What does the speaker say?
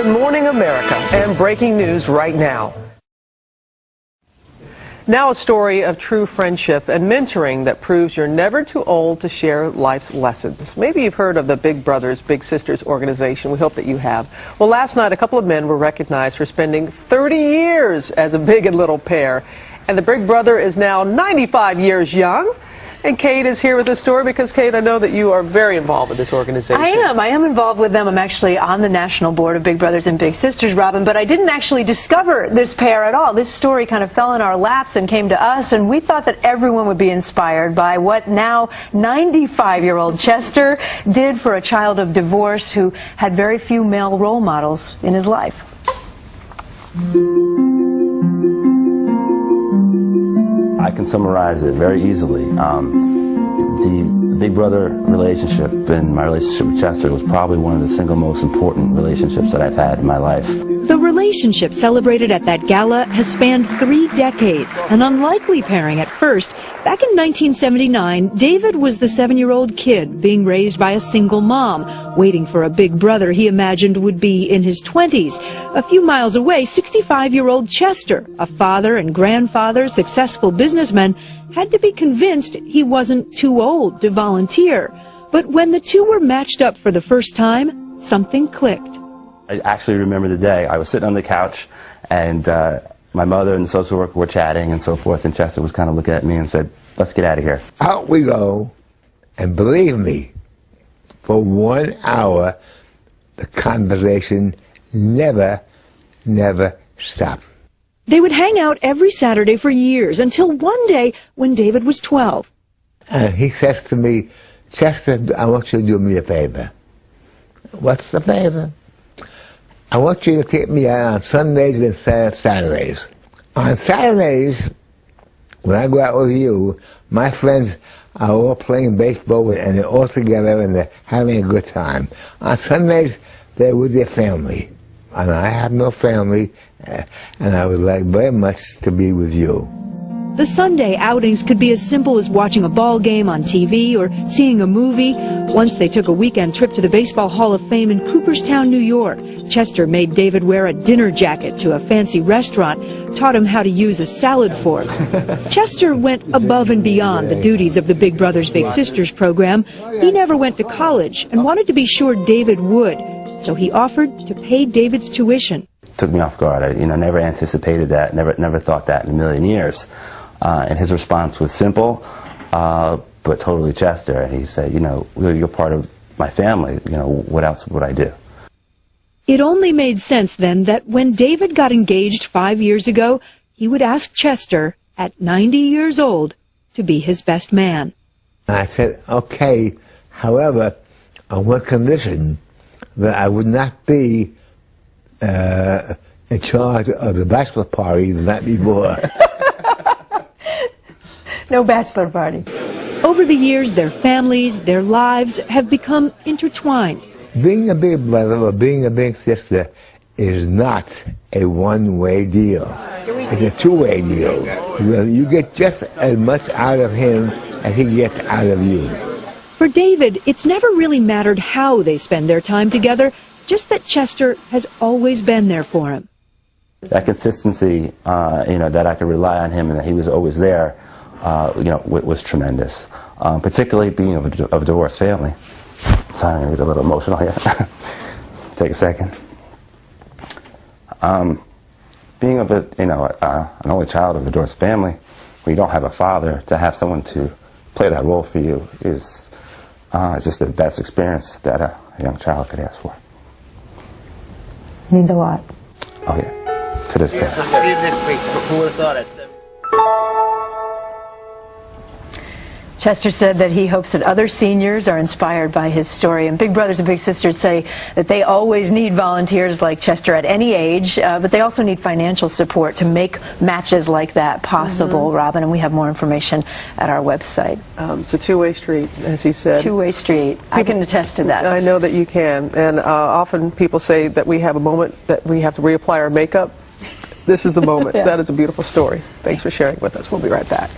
Good morning, America, and breaking news right now. Now a story of true friendship and mentoring that proves you're never too old to share life's lessons. Maybe you've heard of the Big Brothers Big Sisters organization. We hope that you have. Well, last night a couple of men were recognized for spending 30 years as a big and little pair. And the big brother is now 95 years young. And Kate is here with this story because, Kate, I know that you are very involved with this organization. I am involved with them. I'm actually on the national board of Big Brothers and Big Sisters, Robin, but I didn't actually discover this pair at all. This story kind of fell in our laps and came to us, and we thought that everyone would be inspired by what now 95-year-old Chester did for a child of divorce who had very few male role models in his life. I can summarize it very easily. The big brother relationship and my relationship with Chester was probably one of the single most important relationships that I've had in my life. The relationship celebrated at that gala has spanned 3 decades, an unlikely pairing at first. Back in 1979, David was the 7-year-old kid being raised by a single mom, waiting for a big brother he imagined would be in his 20s. A few miles away, 65-year-old Chester, a father and grandfather, successful businessman, had to be convinced he wasn't too old to volunteer. But when the two were matched up for the first time, something clicked. I actually remember the day. I was sitting on the couch, and my mother and the social worker were chatting and so forth, and Chester was kind of looking at me and said, "Let's get out of here." Out we go, and believe me, for 1 hour, the conversation never stopped. They would hang out every Saturday for years, until one day when David was 12. And he says to me, "Chester, I want you to do me a favor." "What's the favor?" "I want you to take me out on Sundays instead of Saturdays. On Saturdays, when I go out with you, my friends are all playing baseball and they're all together and they're having a good time. On Sundays, they're with their family. And I have no family, and I would like very much to be with you." The Sunday outings could be as simple as watching a ball game on TV or seeing a movie. Once they took a weekend trip to the Baseball Hall of Fame in Cooperstown, New York. Chester made David wear a dinner jacket to a fancy restaurant, taught him how to use a salad fork. Chester went above and beyond the duties of the Big Brothers Big Sisters program. He never went to college and wanted to be sure David would, so he offered to pay David's tuition. Took me off guard. I never anticipated that, never thought that in a million years. And his response was simple, but totally Chester. And he said, "You're part of my family. What else would I do?" It only made sense then that when David got engaged 5 years ago, he would ask Chester, at 90 years old, to be his best man. I said, "Okay, however, on one condition, that I would not be in charge of the bachelor party the night before." No bachelor party. Over the years, their families, their lives have become intertwined. Being a big brother or being a big sister is not a one-way deal. It's a two-way deal. You get just as much out of him as he gets out of you. For David, it's never really mattered how they spend their time together, just that Chester has always been there for him. That consistency, that I could rely on him and that he was always there, was tremendous. Particularly being of a divorced family. Sorry, I'm a little emotional here. Take a second. Being of an only child of a divorced family, where you don't have a father, to have someone to play that role for you is just the best experience that a young child could ask for. Means a lot. Oh yeah, to this day. Who would have thought it? Chester said that he hopes that other seniors are inspired by his story. And Big Brothers and Big Sisters say that they always need volunteers like Chester at any age, but they also need financial support to make matches like that possible, Robin. And we have more information at our website. It's a two-way street, as he said. Two-way street. I can attest to that. I know that you can. And often people say that we have a moment that we have to reapply our makeup. This is the moment. Yeah. That is a beautiful story. Thanks for sharing with us. We'll be right back.